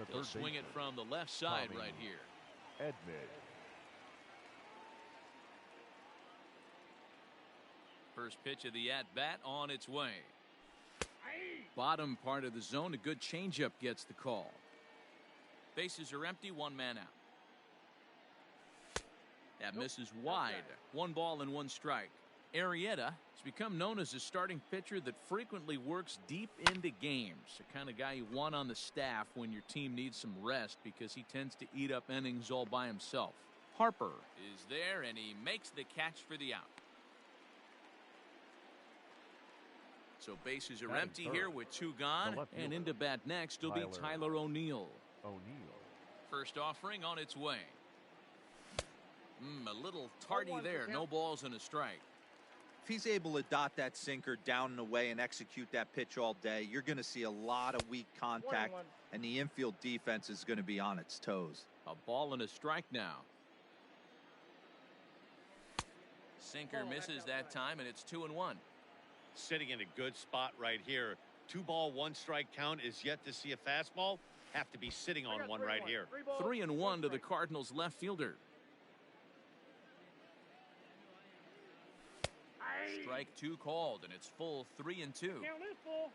He'll swing it from the left side right here. Edmund. First pitch of the at-bat on its way. Bottom part of the zone, a good changeup gets the call. Bases are empty, one man out. That misses wide. 1 ball and 1 strike. Arrieta has become known as a starting pitcher that frequently works deep into games. The kind of guy you want on the staff when your team needs some rest because he tends to eat up innings all by himself. Harper is there and he makes the catch for the out. So bases are empty here with 2 gone, and into bat next will be Tyler O'Neill. First offering on its way. A little tardy there. No balls and a strike. If he's able to dot that sinker down and away and execute that pitch all day, you're going to see a lot of weak contact, and the infield defense is going to be on its toes. A ball and a strike now. Sinker misses that time, and it's 2-1. Sitting in a good spot right here. 2 ball, 1 strike count is yet to see a fastball. Have to be sitting on one right here. 3-1 to the Cardinals left fielder. Strike 2 called, and it's full 3-2.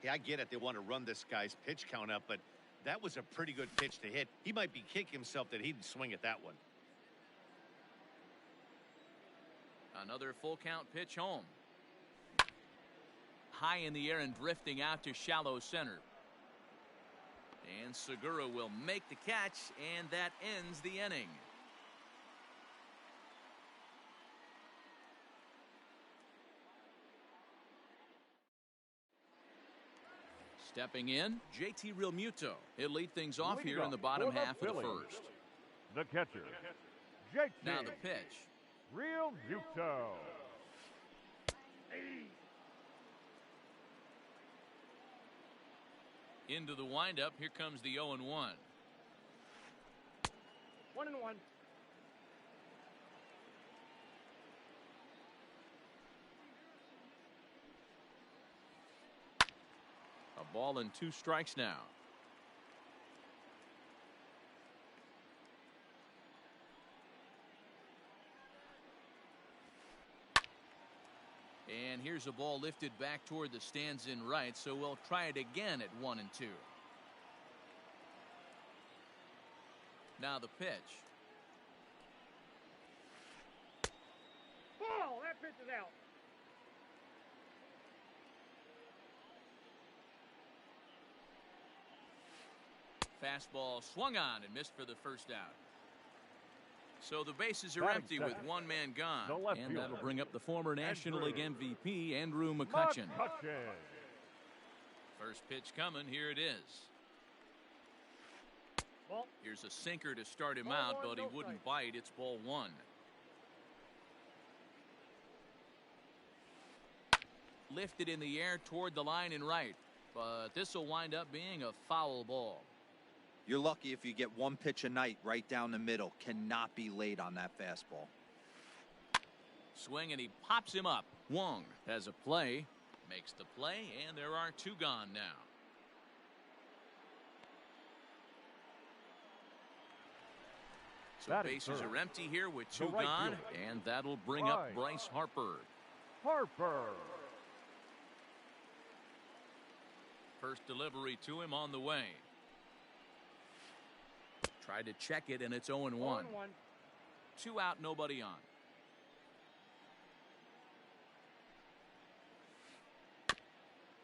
Yeah, I get it. They want to run this guy's pitch count up, but that was a pretty good pitch to hit. He might be kicking himself that he didn't swing at that one. Another full count pitch home. High in the air and drifting out to shallow center. And Segura will make the catch, and that ends the inning. Stepping in, JT Realmuto. He'll lead things off here in the bottom half of the first. The catcher, JT. Now the pitch. Realmuto. Into the windup. Here comes the 0-1. 1-1. A ball and 2 strikes now. And here's a ball lifted back toward the stands in right, so we'll try it again at 1-2. Now the pitch. Ball! That pitch is out. Fastball swung on and missed for the first out. So the bases are empty with 1 man gone. And that'll bring up the former National League MVP, Andrew McCutchen. First pitch coming. Here it is. Here's a sinker to start him out, but he wouldn't bite. It's ball 1. Lifted in the air toward the line and right. But this will wind up being a foul ball. You're lucky if you get 1 pitch a night right down the middle. Cannot be late on that fastball. Swing, and he pops him up. Wong has a play, makes the play, and there are 2 gone now. So bases are empty here with 2 gone, and that'll bring up Bryce Harper. First delivery to him on the way. Tried to check it, and it's 0-1. 2 out, nobody on.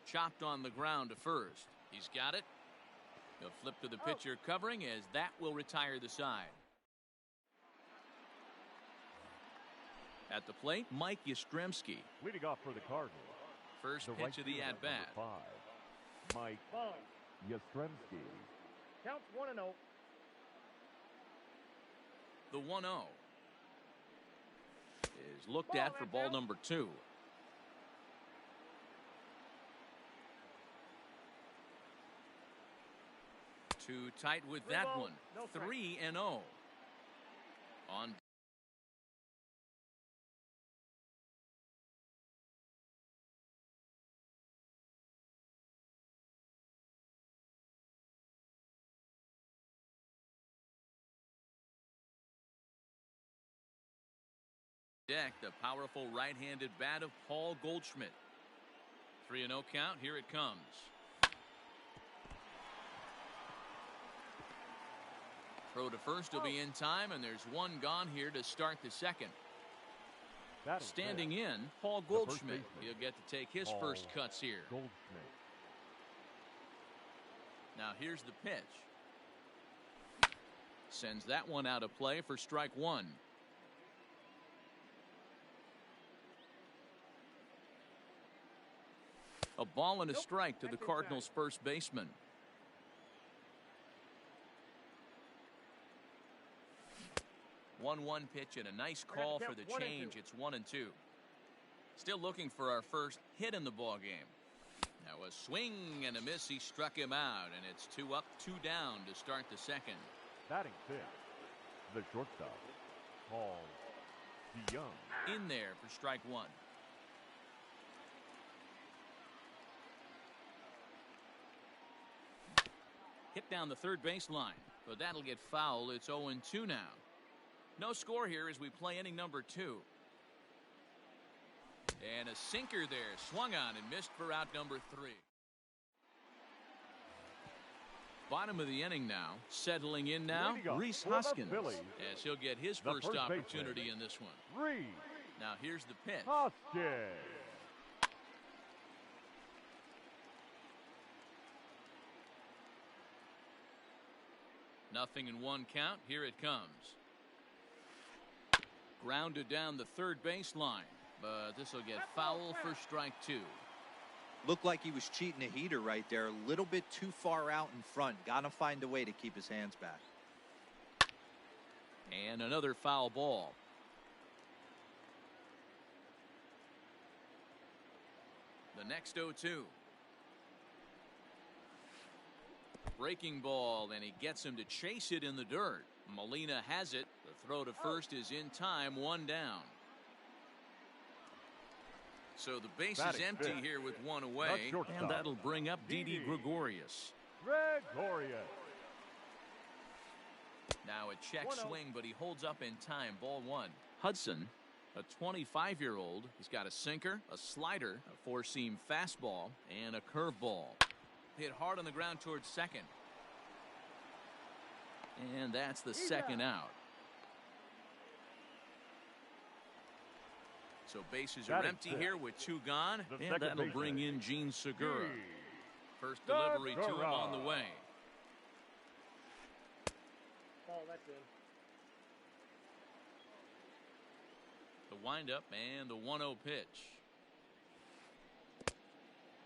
Chopped on the ground to first. He's got it. He'll flip to the pitcher covering, as that will retire the side. At the plate, Mike Yastrzemski. Leading off for the Cardinals. First pitch of the at-bat. Mike Yastrzemski. Counts 1-0. The 1-0 is looked at for ball number 2. Too tight with that one. 3-0 on deck, the powerful right-handed bat of Paul Goldschmidt. 3-0 count. Here it comes. Throw to first will be in time, and there's one gone here to start the second. Standing in, Paul Goldschmidt. He'll get to take his first cuts here. Goldschmidt. Now here's the pitch. Sends that one out of play for strike one. A ball and a strike to the Cardinals' first baseman. One pitch and a nice call for the change. It's 1-2. Still looking for our first hit in the ball game. Now a swing and a miss. He struck him out, and it's 2 up, 2 down to start the second. Batting fifth, the shortstop, Paul DeYoung. In there for strike one. Hit down the third baseline, but that'll get foul. It's 0-2 now. No score here as we play inning number 2. And a sinker there, swung on and missed for out number 3. Bottom of the inning now. Settling in now, Rhys Hoskins, as he'll get his first opportunity in this one. Rhys. Now here's the pitch. Hoskins. Nothing in 1 count. Here it comes. Grounded down the third baseline, but this will get foul for strike 2. Looked like he was cheating a heater right there. A little bit too far out in front. Got to find a way to keep his hands back. And another foul ball. The next 0-2. Breaking ball, and he gets him to chase it in the dirt. Molina has it. The throw to first is in time, 1 down. So the base is empty here with 1 away, and that'll bring up Didi Gregorius. Now a check swing, but he holds up in time, ball 1. Hudson, a 25-year-old. He's got a sinker, a slider, a 4-seam fastball, and a curveball. Hit hard on the ground towards second. And that's the second out. So bases are empty here with 2 gone, and that'll bring in Gene Segura. First delivery to him on the way. Oh, that's in. The windup and the 1-0 pitch.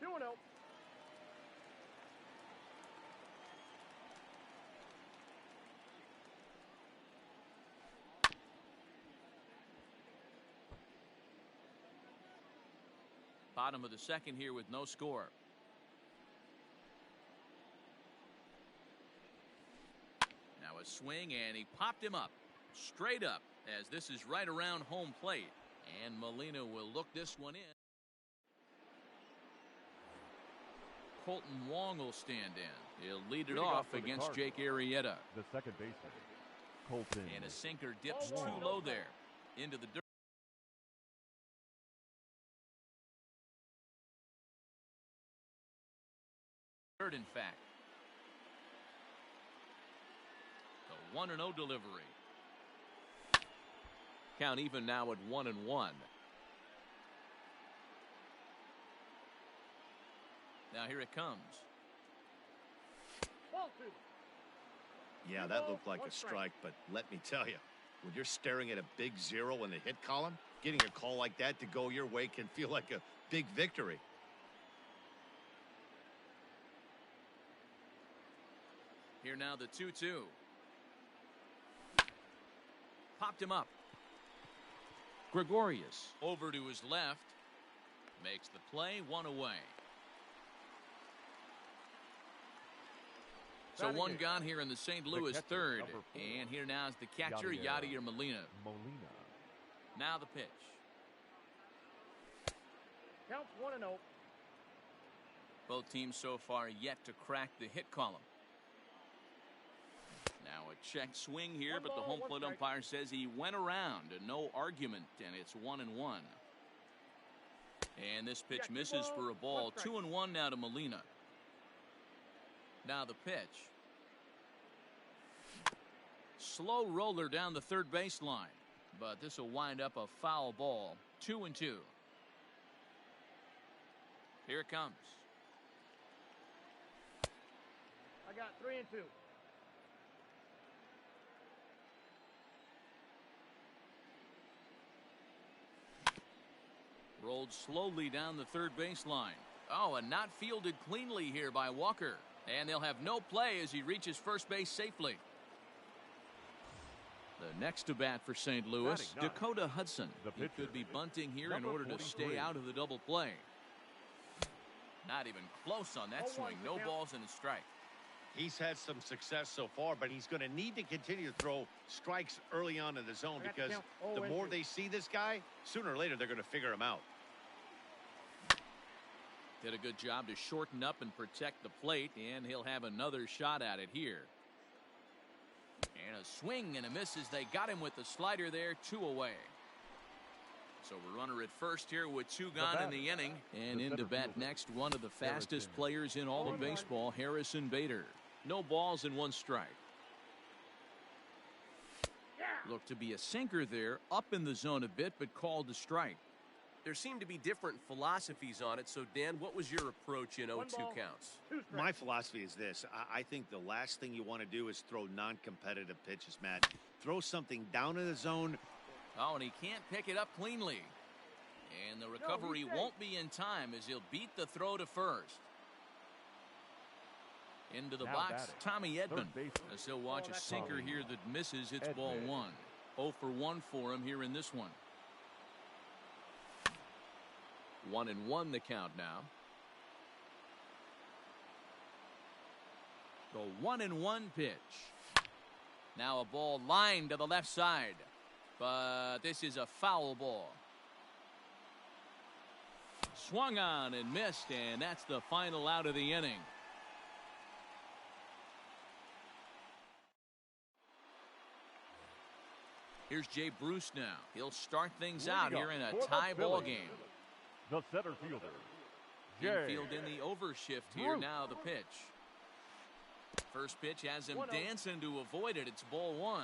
2-0. Bottom of the second here with no score. Now a swing, and he popped him up. Straight up, as this is right around home plate. And Molina will look this one in. Colton Wong will stand in. He'll lead it off against Jake Arrieta. The second baseman, Colton. And a sinker dips too low there. Into the dirt. In fact, the 1-0 delivery. Count even now at 1-1. Now here it comes. Yeah, that looked like a strike, but let me tell you, when you're staring at a big 0 in the hit column, getting a call like that to go your way can feel like a big victory. Here now the 2-2. Popped him up. Gregorius over to his left. Makes the play, 1 away. So 1 gone here in the St. Louis third. And here now is the catcher, Yadier Molina. Now the pitch. Counts 1-0. Both teams so far yet to crack the hit column. Now a check swing here, but the home plate umpire says he went around and no argument, and it's 1-1. And this pitch misses for a ball. 2-1 now to Molina. Now the pitch. Slow roller down the third baseline, but this will wind up a foul ball. 2-2. Here it comes. I got 3-2. Rolled slowly down the third baseline. Oh, and not fielded cleanly here by Walker. And they'll have no play as he reaches first base safely. The next to bat for St. Louis, Dakota Hudson. He could be bunting here in order to stay out of the double play. Not even close on that swing. No balls and a strike. He's had some success so far, but he's going to need to continue to throw strikes early on in the zone because the more they see this guy, sooner or later they're going to figure him out. Did a good job to shorten up and protect the plate, and he'll have another shot at it here. And a swing and a miss as they got him with the slider there. 2 away. So we're runner at first here with 2 gone in the inning. And in to bat next, one of the fastest players in all of baseball, Harrison Bader. No balls and 1 strike. Looked to be a sinker there, up in the zone a bit, but called a strike. There seem to be different philosophies on it. So, Dan, what was your approach in 0-2 counts? My philosophy is this. I think the last thing you want to do is throw non-competitive pitches, Matt. Throw something down in the zone. Oh, and he can't pick it up cleanly. And the recovery won't be in time as he'll beat the throw to first. Into the box, Tommy Edman. As he'll watch a sinker here that misses. It's ball 1. 0 for 1 for him here in this one. 1-1 the count now. The 1-1 pitch. Now a ball lined to the left side. But this is a foul ball. Swung on and missed, and that's the final out of the inning. Here's Jay Bruce now. He'll start things out here in a tie ball game. The center fielder, Infield in the overshift here. Now the pitch. First pitch has him dancing to avoid it. It's ball 1.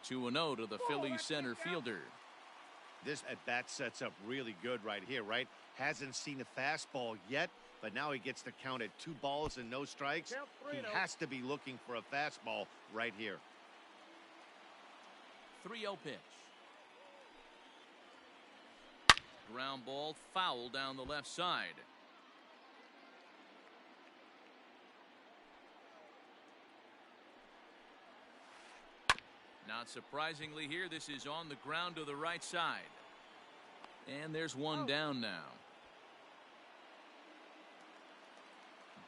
Two and 0 to the Phillies center fielder. This at bat sets up really good right here, right? Hasn't seen a fastball yet, but now he gets the count at 2 balls and no strikes. He has to be looking for a fastball right here. 3-0 pitch. Ground ball, foul down the left side. Not surprisingly here, this is on the ground to the right side. And there's one down now.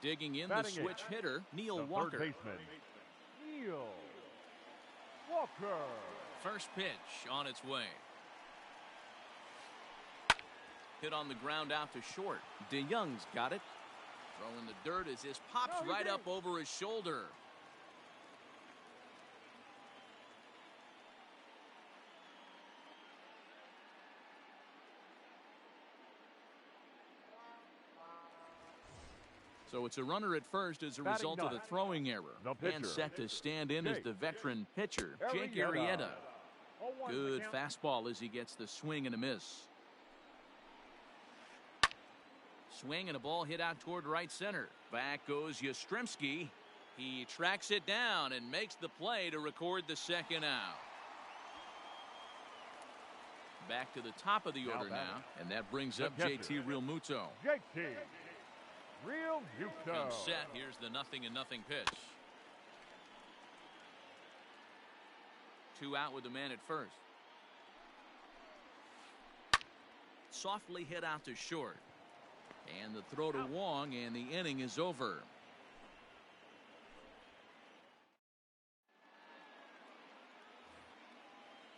Digging in the switch hitter, Neil Walker. Third baseman, Neil Walker. First pitch on its way. Hit on the ground out to short. DeYoung's got it. Throwing the dirt as this pops right up over his shoulder. So it's a runner at first as a result of the throwing error. And set to stand in as the veteran pitcher, Jake Arrieta. Good fastball as he gets the swing and a miss. Swing and a ball hit out toward right center. Back goes Yastrzemski. He tracks it down and makes the play to record the second out. Back to the top of the order now, and that brings up JT Realmuto. JT Realmuto. And set, here's the 0-0 pitch. 2 out with the man at first. Softly hit out to short. And the throw to Wong, and the inning is over.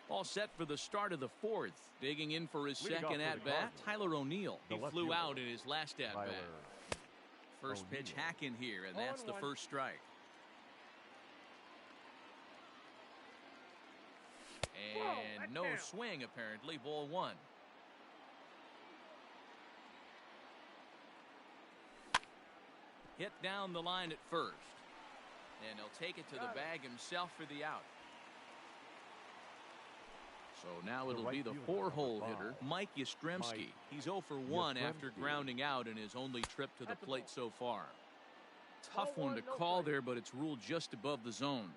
All set for the start of the 4th. Digging in for his second at-bat, Tyler O'Neill. He flew out in his last at-bat. First pitch hack in here, and that's the first strike. And no swing, apparently. Ball one. Hit down the line at first. And he'll take it to the bag himself for the out. So now it'll be the 4-hole hitter, Mike Yastrzemski. He's 0 for 1 after grounding out in his only trip to the plate so far. Tough one to call there, but it's ruled just above the zone.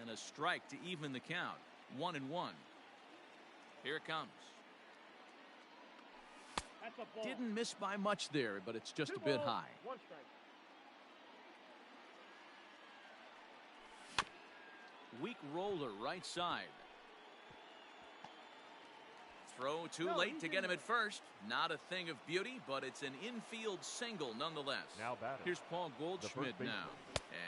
And a strike to even the count. 1-1. Here it comes. Didn't miss by much there, but it's just a bit high. One strike. Weak roller right side. Throw too late to get him at first. Not a thing of beauty, but it's an infield single nonetheless. Now batting. Here's Paul Goldschmidt now.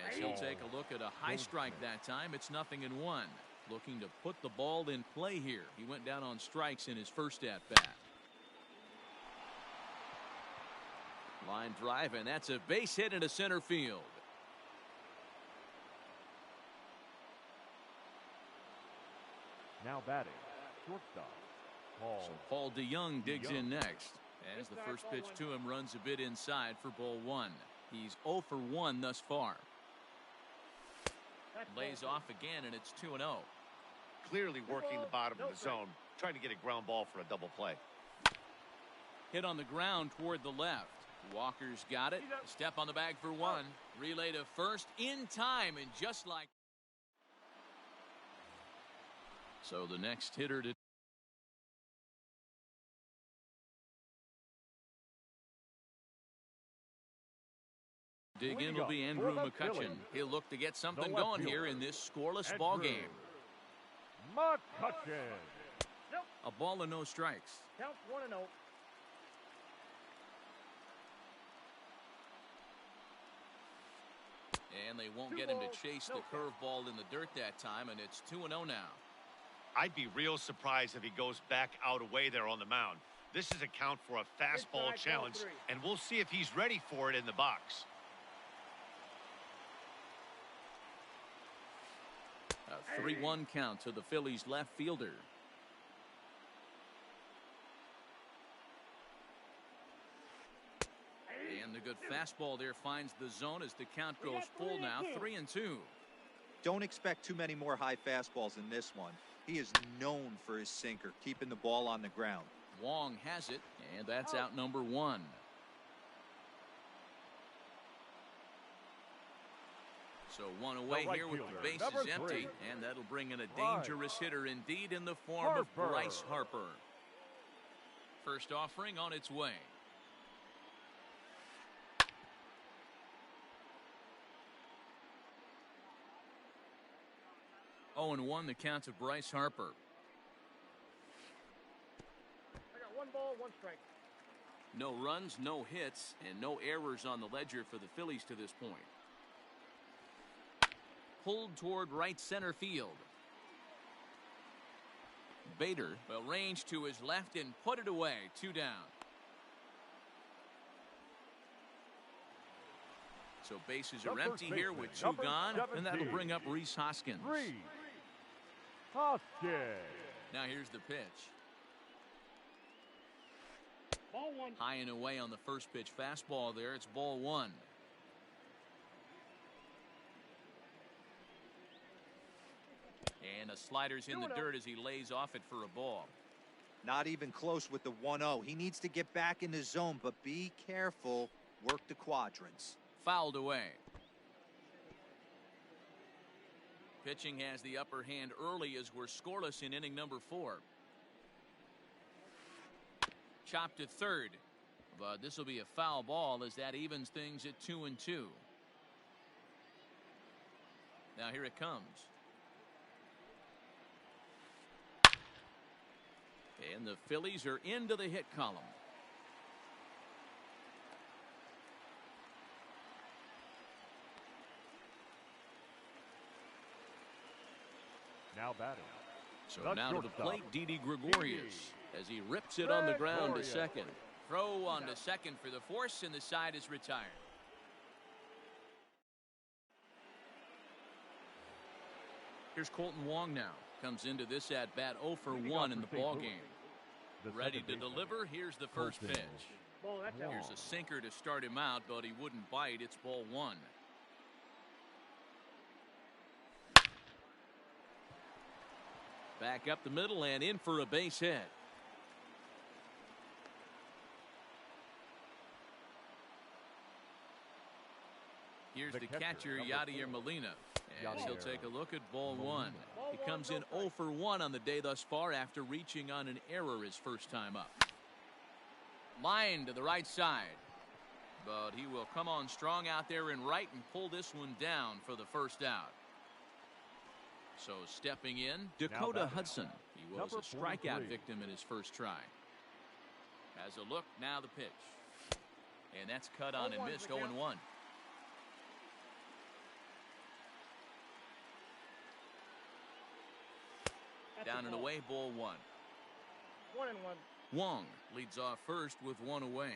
As he'll take a look at a high strike that time. It's 0-1. Looking to put the ball in play here. He went down on strikes in his first at-bat. Line drive, and that's a base hit into center field. Now batting, shortstop, Paul. So Paul DeYoung digs in next. As the first pitch to him runs a bit inside for ball one. He's 0 for 1 thus far. Lays off again, and it's 2-0. Clearly working the bottom of the zone, trying to get a ground ball for a double play. Hit on the ground toward the left. Walker's got it. Step on the bag for one. Relay to first in time, and just like. So the next hitter to dig in will be Andrew McCutchen. He'll look to get something going here in this scoreless ball game. McCutchen. A ball and no strikes. Count 1-0. And they won't get him to chase the curveball in the dirt that time, and it's 2-0 now. I'd be real surprised if he goes back out away there on the mound. This is a count for a fastball challenge, and we'll see if he's ready for it in the box. A 3-1 count to the Phillies left fielder. And the good fastball there finds the zone as the count goes full now, 3-2. Don't expect too many more high fastballs in this one. He is known for his sinker, keeping the ball on the ground. Wong has it, and that's out number one. So one away here with the bases empty, and that'll bring in a dangerous hitter indeed in the form of Bryce Harper. First offering on its way. Oh, and 1 the count to Bryce Harper. I got 1 ball, 1 strike. No runs, no hits, and no errors on the ledger for the Phillies to this point. Pulled toward right center field. Bader will range to his left and put it away. 2 down. So bases are empty here with 2 gone, and that'll bring up Rhys Hoskins. Now here's the pitch. Ball 1. High and away on the first pitch fastball there. It's ball 1. And a slider's in the dirt as he lays off it for a ball. Not even close with the 1-0. He needs to get back in the zone, but be careful. Work the quadrants. Fouled away. Pitching has the upper hand early as we're scoreless in inning number 4. Chopped to third, but this will be a foul ball as that evens things at 2-2. Now here it comes. And the Phillies are into the hit column. Now batting. So now to the plate, Didi Gregorius, as he rips it on the ground to second. Throw on to second for the force, and the side is retired. Here's Colton Wong now. Comes into this at-bat 0 for 1 in the ball game. Ready to deliver. Here's the first pitch. Ball, that's out. Here's a sinker to start him out, but he wouldn't bite. It's ball 1. Back up the middle and in for a base hit. Here's the catcher, Yadier Molina. And he'll take a look at ball 1. He comes in 0 for 1 on the day thus far after reaching on an error his first time up. Line to the right side. But he will come on strong out there in right and pull this one down for the first out. So stepping in, Dakota Hudson. He was a strikeout victim in his first try. Has a look, now the pitch. And that's cut on and missed, 0-1. Down and away, ball 1. 1-1. Wong leads off first with 1 away.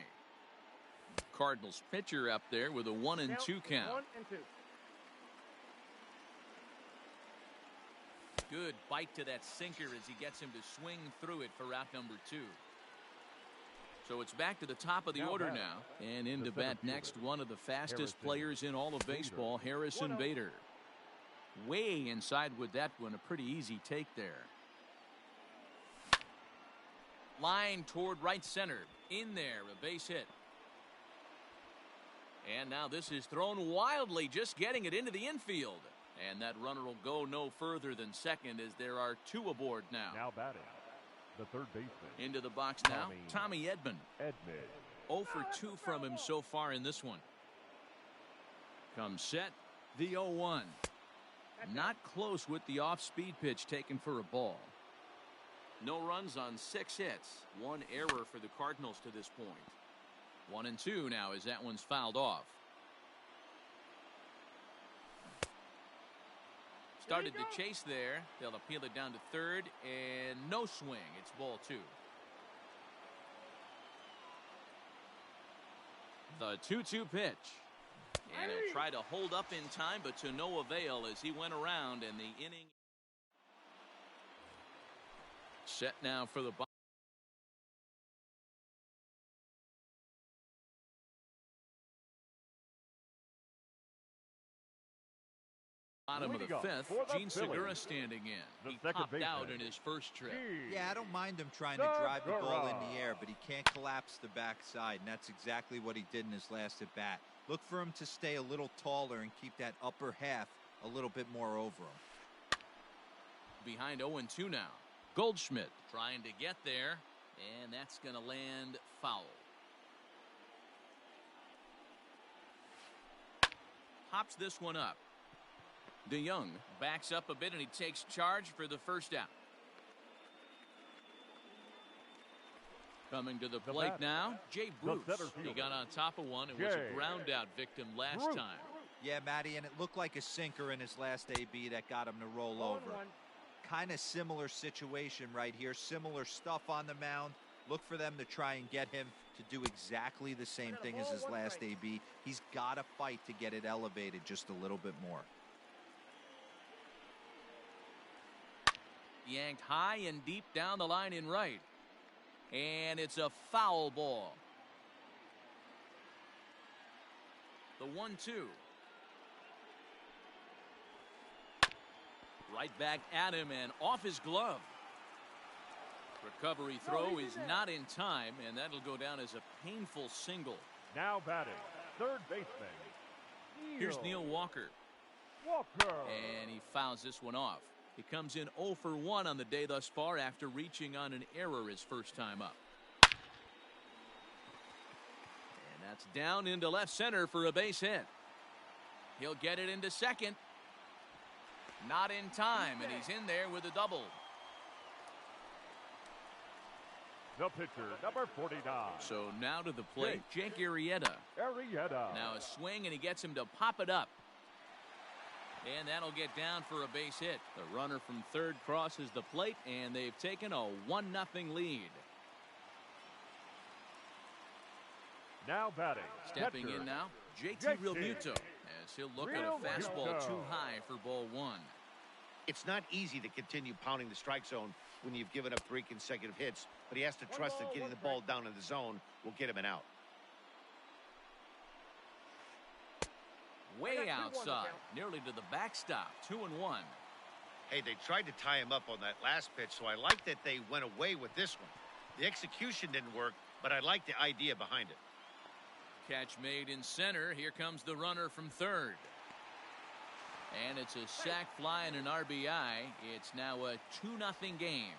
Cardinals pitcher up there with a 1-2 count. 1-2. Good bite to that sinker as he gets him to swing through it for out number 2. So it's back to the top of the order now. And into bat next, one of the fastest players in all of baseball, Harrison Bader. Way inside with that one, a pretty easy take there. Line toward right center. In there, a base hit. And now this is thrown wildly, just getting it into the infield. And that runner will go no further than second as there are 2 aboard now. Now batting, the third baseman. Into the box now, Tommy Edman. 0 for 2 from him so far in this one. Comes set, the 0-1. Not close with the off-speed pitch taken for a ball. No runs on 6 hits. 1 error for the Cardinals to this point. 1-2 now as that one's fouled off. Started to chase there. They'll appeal it down to third, and no swing. It's ball 2. The 2-2 pitch. And he'll try to hold up in time, but to no avail as he went around, and the inning set now for the bottom of the 5th. Gene Segura standing in. He popped out in his first trip. Yeah, I don't mind him trying to drive the ball in the air, but he can't collapse the backside, and that's exactly what he did in his last at bat. Look for him to stay a little taller and keep that upper half a little bit more over him. Behind 0-2 now. Goldschmidt trying to get there, and that's going to land foul. Hops this one up. DeYoung backs up a bit, and he takes charge for the first out. Coming to the plate now, Jay Bruce. He got on top of one and was a ground out victim last time. Yeah, Matty, and it looked like a sinker in his last AB that got him to roll over. Kind of similar situation right here. Similar stuff on the mound. Look for them to try and get him to do exactly the same thing as his last AB. He's got to fight to get it elevated just a little bit more. Yanked high and deep down the line in right. And it's a foul ball. The 1-2. Right back at him and off his glove. Recovery throw is not in time, and that'll go down as a painful single. Now batting, third baseman. Here's Neil Walker. And he fouls this one off. He comes in 0 for 1 on the day thus far after reaching on an error his first time up. And that's down into left center for a base hit. He'll get it into second. Not in time, and he's in there with a double. The pitcher, number 49. So now to the plate, Jake Arrieta. Now a swing, and he gets him to pop it up. And that'll get down for a base hit. The runner from third crosses the plate, and they've taken a 1-0 lead. Now batting. Stepping catcher, in now, JT JT. Realmuto, as he'll look at a fastball too high for ball one. It's not easy to continue pounding the strike zone when you've given up 3 consecutive hits, but he has to trust that getting the ball down in the zone will get him an out. Way outside, nearly to the backstop, 2-1. Hey, they tried to tie him up on that last pitch, so I like that they went away with this one. The execution didn't work, but I like the idea behind it. Catch made in center. Here comes the runner from third. And it's a sac fly and an RBI. It's now a 2-0 game.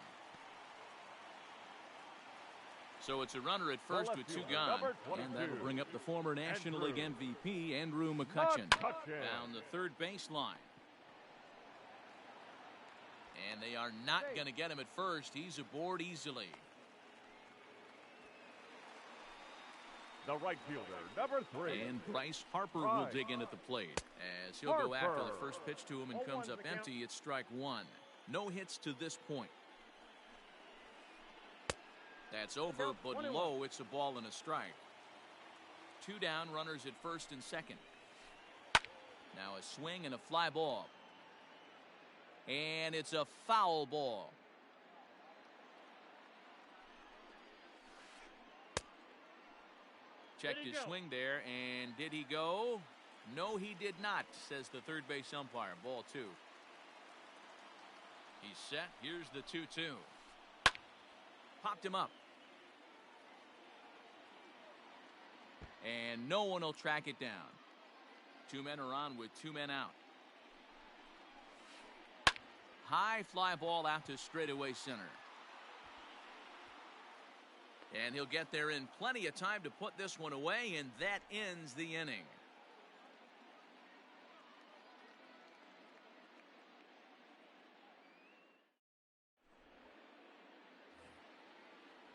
So it's a runner at first with 2 gone. And that'll bring up the former National League MVP, Andrew McCutchen, down the third baseline. And they are not going to get him at first. He's aboard easily. The right fielder, number 3. And Bryce Harper will dig in at the plate as he'll go after the first pitch to him and comes up empty. It's strike one. No hits to this point. That's over, but low. It's a ball and a strike. 2 down, runners at first and second. Now a swing and a fly ball. And it's a foul ball. Checked his swing there, and did he go? No, he did not, says the third base umpire. Ball 2. He's set. Here's the 2-2. Popped him up. And no one will track it down. 2 men are on with 2 men out. High fly ball out to straightaway center. And he'll get there in plenty of time to put this one away, and that ends the inning.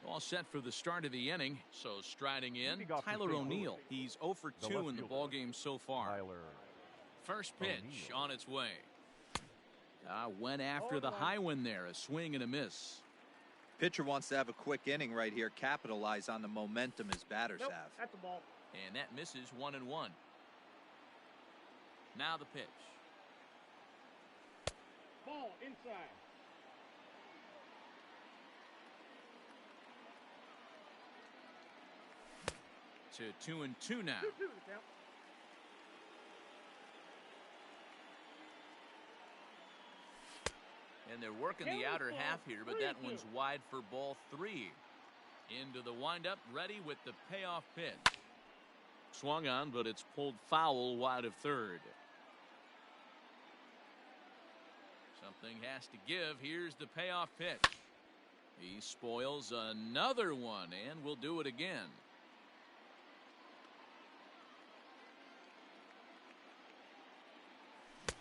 All set for the start of the inning. So striding in, Tyler O'Neill. He's 0 for 2 in the ballgame so far. First pitch on its way. Went after the high one there. A swing and a miss. Pitcher wants to have a quick inning right here, capitalize on the momentum his batters have. That's the ball. And that misses 1-1. Now the pitch. Ball inside. To 2-2 now. 2-2 the count. And they're working the outer half here, but that one's wide for ball 3. Into the windup, ready with the payoff pitch. Swung on, but it's pulled foul wide of third. Something has to give. Here's the payoff pitch. He spoils another one, and will do it again.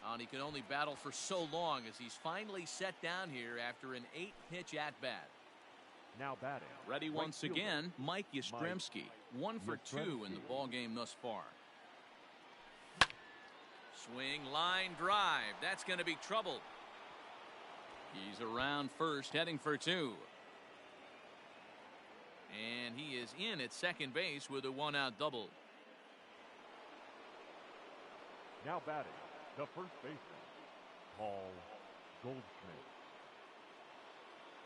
And he can only battle for so long as he's finally set down here after an 8-pitch at-bat. Now batting. Ready right once fielder, again, Mike Yastrzemski. 1 for 2 in the ballgame thus far. Swing, line drive. That's going to be trouble. He's around first, heading for 2. And he is in at second base with a 1-out double. Now batting, the first baseman, Paul Goldschmidt.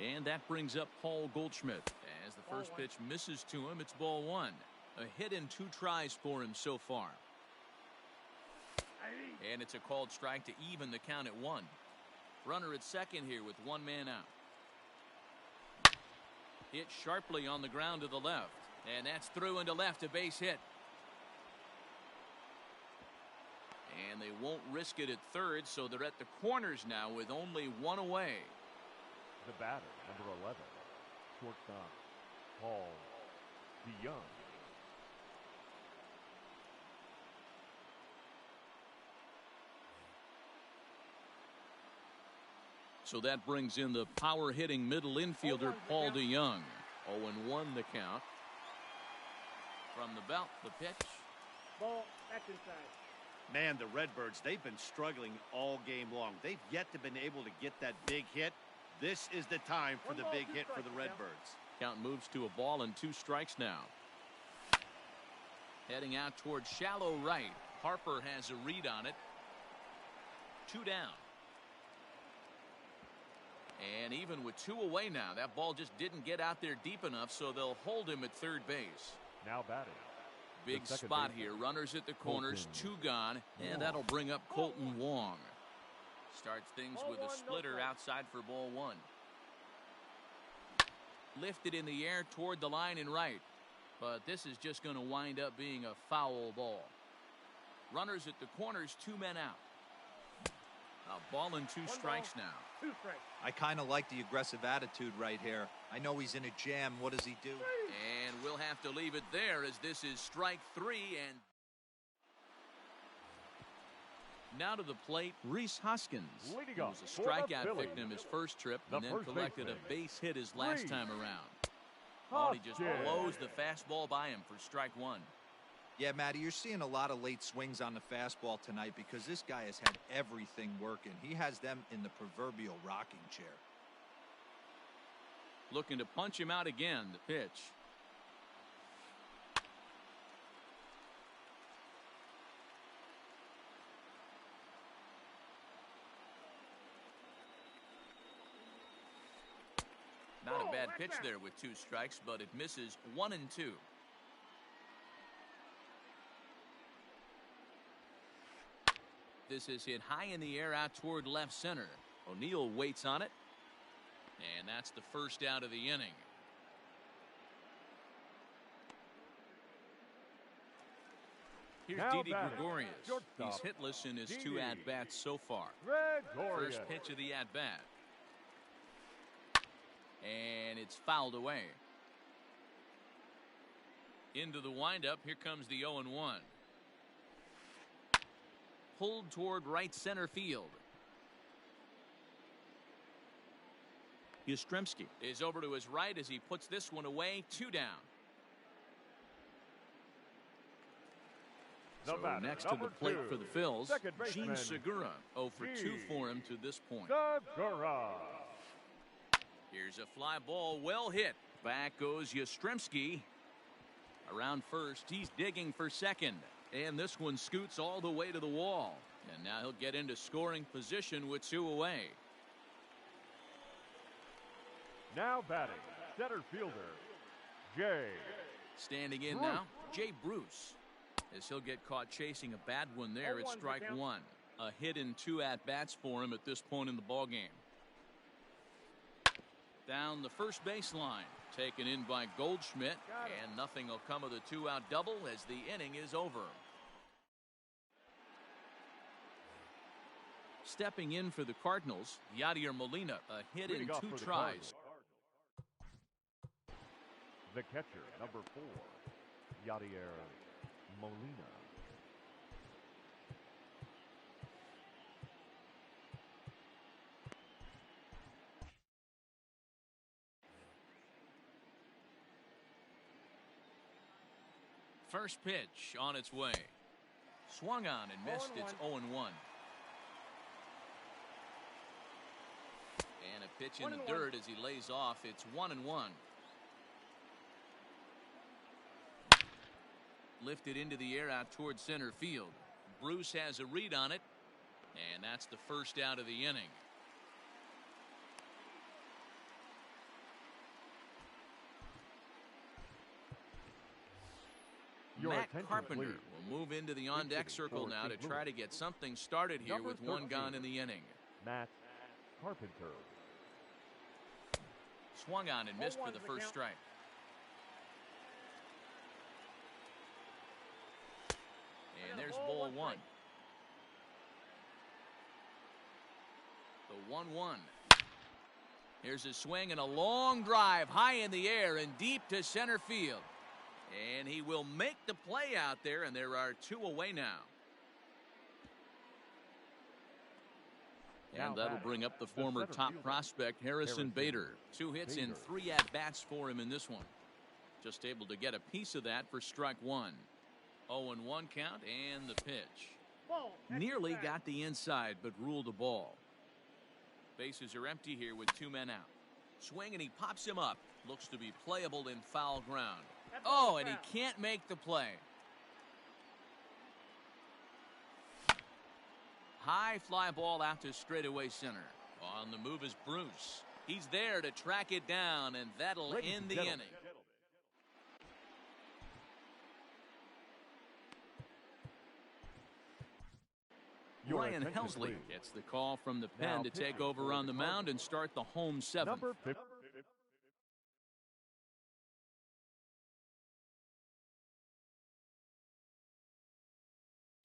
And that brings up Paul Goldschmidt. As the first pitch misses to him, it's ball 1. A hit in 2 tries for him so far. And it's a called strike to even the count at 1. Runner at second here with 1 man out. Hit sharply on the ground to the left. And that's through into left, a base hit. And they won't risk it at third, so they're at the corners now with only 1 away. The batter, number 11, shortstop, Paul DeYoung. So that brings in the power-hitting middle infielder, Paul DeYoung. 0-1 the count. From the belt, the pitch. Ball, that's inside. Man, the Redbirds, they've been struggling all game long. They've yet to been able to get that big hit. This is the time for the big hit for the Redbirds. Count moves to a ball and 2 strikes now. Heading out towards shallow right. Harper has a read on it. 2 down. And even with 2 away now, that ball just didn't get out there deep enough, so they'll hold him at third base. Now batting. Big spot here. Runners at the corners, 2 gone, and that'll bring up Colton Wong. Starts things with a splitter outside for ball 1. Lifted in the air toward the line and right, but this is just going to wind up being a foul ball. Runners at the corners, 2 men out. A ball and 2 strikes now. 2 strikes. I kind of like the aggressive attitude right here. I know he's in a jam. What does he do? And we'll have to leave it there as this is strike 3. And now to the plate, Rhys Hoskins. Leading He up was a for the strikeout Phillies, victim his first trip the and then first collected baseman, a base hit his last Rhys time around. Oh, he just Hoskins. blows the fastball by him for strike 1. Yeah, Matty, you're seeing a lot of late swings on the fastball tonight because this guy has had everything working. He has them in the proverbial rocking chair. Looking to punch him out again, the pitch. Not a bad pitch there with 2 strikes, but it misses 1 and 2. This is hit high in the air out toward left center. O'Neill waits on it. And that's the first out of the inning. Here's Now Didi batting, Gregorius. He's shortstop, hitless in his 2 Didi at-bats so far. Gregorius. First pitch of the at-bat. And it's fouled away. Into the windup. Here comes the 0-1. Pulled toward right center field. Yastrzemski is over to his right as he puts this one away. 2 down. The So batter, next to the number plate 2, for the Phils, second Gene baseman, Segura. 0 for 2 Gene for him to this point. Segura. Here's a fly ball, well hit. Back goes Yastrzemski. Around first, he's digging for second. And this one scoots all the way to the wall. And now he'll get into scoring position with 2 away. Now batting, center fielder, Jay. Standing in Bruce. now, Jay Bruce. As he'll get caught chasing a bad one there at strike 1. A hit in 2 at-bats for him at this point in the ballgame. Down the first baseline. Taken in by Goldschmidt. And nothing will come of the 2-out double as the inning is over. Stepping in for the Cardinals, Yadier Molina. A hit in Leading off 2 for the tries. Cardinals. The catcher, number 4, Yadier Molina. First pitch on its way. Swung on and missed. It's 0-1. And a pitch in the dirt as he lays off. It's 1-1. Lifted into the air out toward center field. Bruce has a read on it. And that's the first out of the inning. Your Matt attention, Carpenter please. will move into the on-deck circle for now to St. try Louis. to get something started here Number with 1 gone 13. in the inning. Matt Carpenter. Swung on and missed for the first strike. And there's ball 1. The 1-1. Here's a swing and a long drive high in the air and deep to center field. And he will make the play out there, and there are 2 away now. And that'll bring up the former top prospect, Harrison Bader. 2 hits in 3 at-bats for him in this one. Just able to get a piece of that for strike 1. 0-1 count and the pitch. Ball. Nearly got the inside, but ruled a ball. Bases are empty here with 2 men out. Swing and he pops him up. Looks to be playable in foul ground. Oh, and he can't make the play. high fly ball out to straightaway center. On the move is Bruce. He's there to track it down, and that'll end the inning. Ryan Helsley gets the call from the pen to take over on the mound and start the home seventh.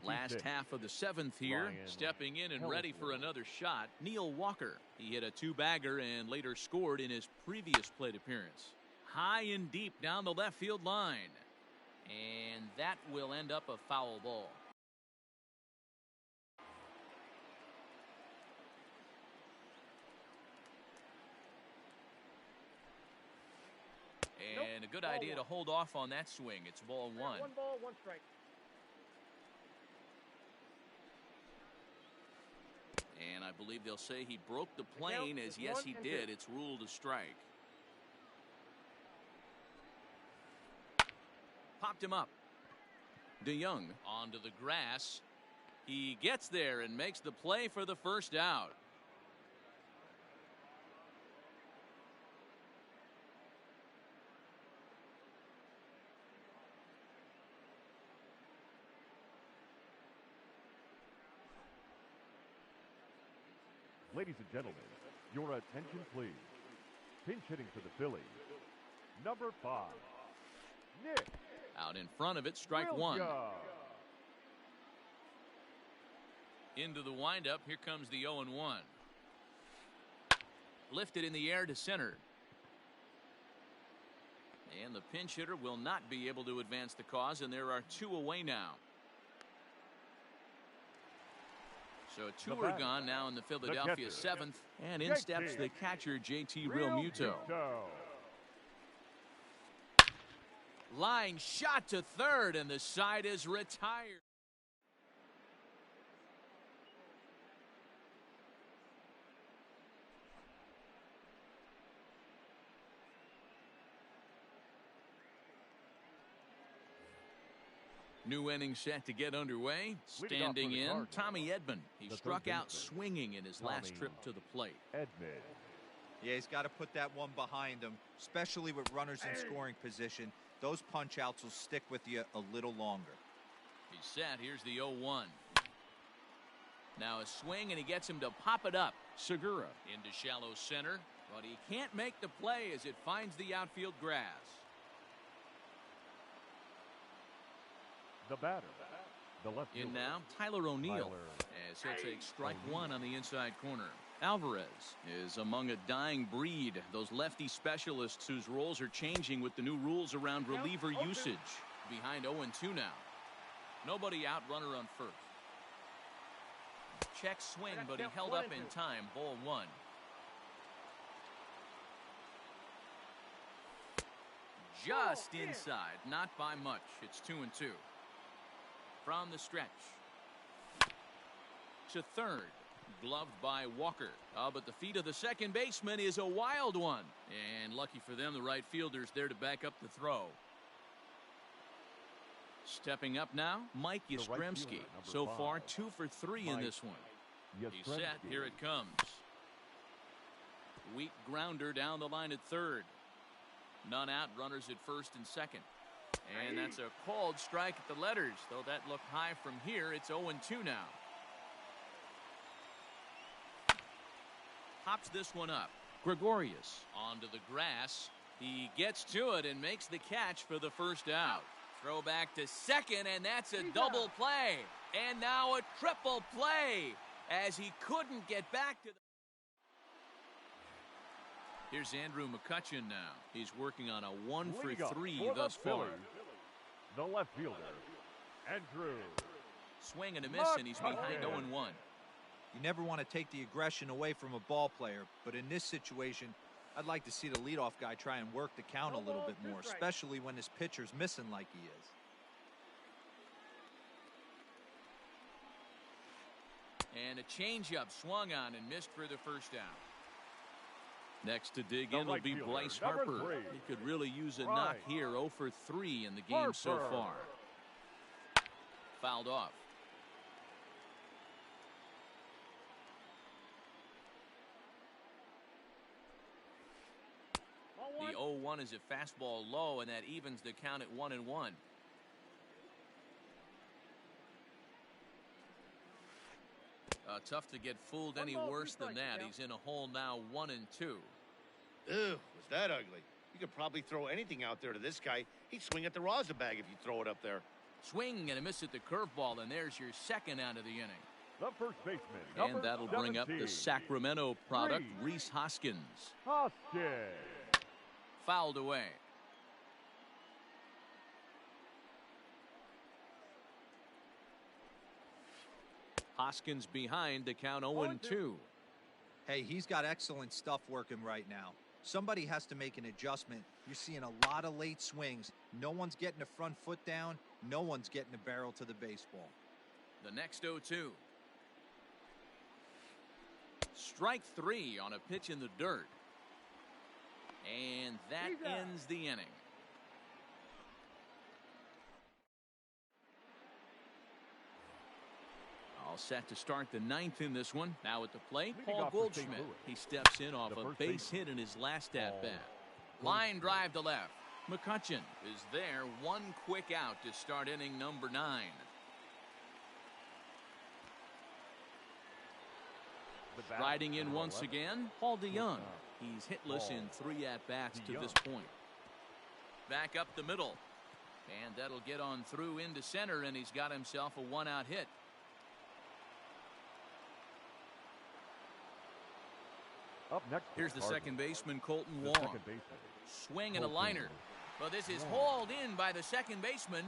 Last half of the seventh here, stepping in and ready for another shot, Neil Walker. He hit a two-bagger and later scored in his previous plate appearance. High and deep down the left field line. And that will end up a foul ball. And a good idea to hold off on that swing. It's ball one. 1 ball, 1 strike. And I believe they'll say he broke the plane, as yes he did. It's ruled a strike. Popped him up. DeYoung onto the grass. He gets there and makes the play for the first out. Ladies and gentlemen, your attention please. Pinch hitting for the Phillies, number 5, Nick. Out in front of it, strike one. Into the windup, here comes the 0-1. Lifted in the air to center. And the pinch hitter will not be able to advance the cause, and there are 2 away now. So 2 are gone now in the Philadelphia seventh, and in steps the catcher, JT Realmuto. Line shot to third, and the side is retired. New inning set to get underway. Standing in, Tommy Edman. He struck out swinging in his last trip to the plate. Yeah, he's got to put that one behind him, especially with runners in scoring position. Those punch outs will stick with you a little longer. He's set. Here's the 0-1. Now a swing, and he gets him to pop it up. Segura into shallow center, but he can't make the play as it finds the outfield grass. The batter, the left in fielder. now, Tyler O'Neill, as he'll take strike one on the inside corner. Alvarez is among a dying breed, those lefty specialists whose roles are changing with the new rules around reliever usage. Behind 0-2 now. Nobody out, runner on first. Check swing, but he held up in time. Ball one. Just inside, not by much. It's 2-2. From the stretch to third, gloved by Walker. But the feet of the second baseman is a wild one, and lucky for them, the right fielder's there to back up the throw. Stepping up now, Mike Yastrzemski. So far 2 for 3 in this one. He's set. Here it comes. Weak grounder down the line at third. None out, runners at first and second. And that's a called strike at the letters. Though that looked high from here, it's 0-2 now. Pops this one up. Gregorius onto the grass. He gets to it and makes the catch for the first out. Throw back to second, and that's a double play. And now a triple play as he couldn't get back to the... Here's Andrew McCutchen now. He's working on a 1 for 3 thus far. The left fielder, Andrew. Swing and a miss, and he's behind 0-1. You never want to take the aggression away from a ball player, but in this situation, I'd like to see the leadoff guy try and work the count a little bit more, especially when his pitcher's missing like he is. And a changeup swung on and missed for the first out. Next to dig in will be Bryce Harper. He could really use a knock here. 0 for 3 in the game so far. Fouled off. 0-1 is a fastball low, and that evens the count at 1-1. Tough to get fooled any worse than that. He's in a hole now, 1-2. Ew, was that ugly? You could probably throw anything out there to this guy. He'd swing at the rosin bag if you throw it up there. Swing and a miss at the curveball, and there's your second out of the inning. The first baseman, And that'll bring up the Sacramento product, Rhys Hoskins. Fouled away. Hoskins behind to count 0-2. Hey, he's got excellent stuff working right now. Somebody has to make an adjustment. You're seeing a lot of late swings. No one's getting the front foot down. No one's getting the barrel to the baseball. The next 0-2. Strike 3 on a pitch in the dirt. And that ends the inning. All set to start the ninth in this one. Now at the plate, Paul Goldschmidt. He steps in off a base hit in his last at-bat. Line drive to left. McCutchen is there. One quick out to start inning number 9. Riding in once again, Paul DeYoung. He's hitless in 3 at-bats to this point. Back up the middle. And that'll get on through into center, and he's got himself a 1-out hit. Up next, here's the second baseman, Colton Wong. Swing and a liner. But this is hauled in by the second baseman.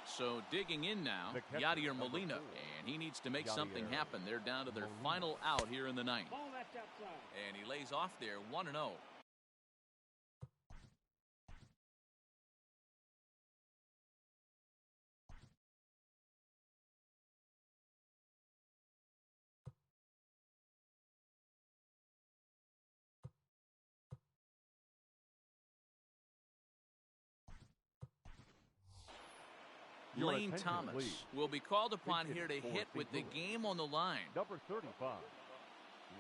So digging in now, Yadier Molina. And he needs to make something happen. They're down to their final out here in the ninth. And he lays off there 1-0. Lane Thomas will be called upon here to hit with the game on the line. Number 35,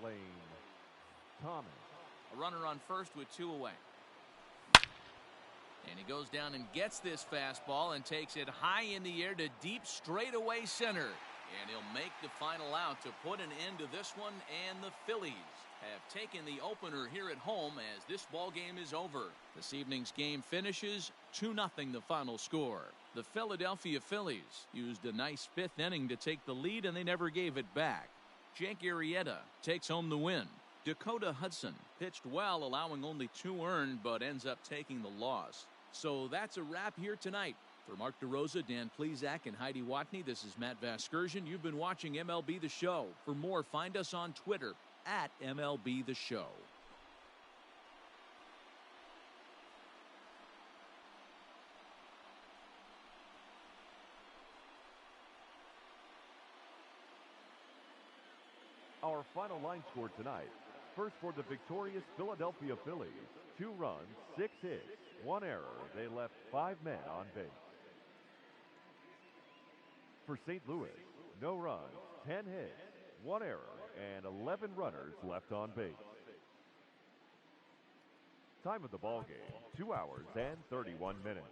Lane Thomas. A runner on first with 2 away. And he goes down and gets this fastball and takes it high in the air to deep straightaway center. And he'll make the final out to put an end to this one, and the Phillies have taken the opener here at home as this ball game is over. This evening's game finishes 2-0 the final score. The Philadelphia Phillies used a nice 5th inning to take the lead, and they never gave it back. Jake Arrieta takes home the win. Dakota Hudson pitched well, allowing only 2 earned, but ends up taking the loss. So that's a wrap here tonight. For Mark DeRosa, Dan Plesac, and Heidi Watney, this is Matt Vasgersian. You've been watching MLB The Show. For more, find us on Twitter at MLB The Show. Our final line score tonight. First for the victorious Philadelphia Phillies, 2 runs, 6 hits, 1 error. They left 5 men on base. For St. Louis, no runs, 10 hits, 1 error, and 11 runners left on base. Time of the ball game, 2 hours and 31 minutes.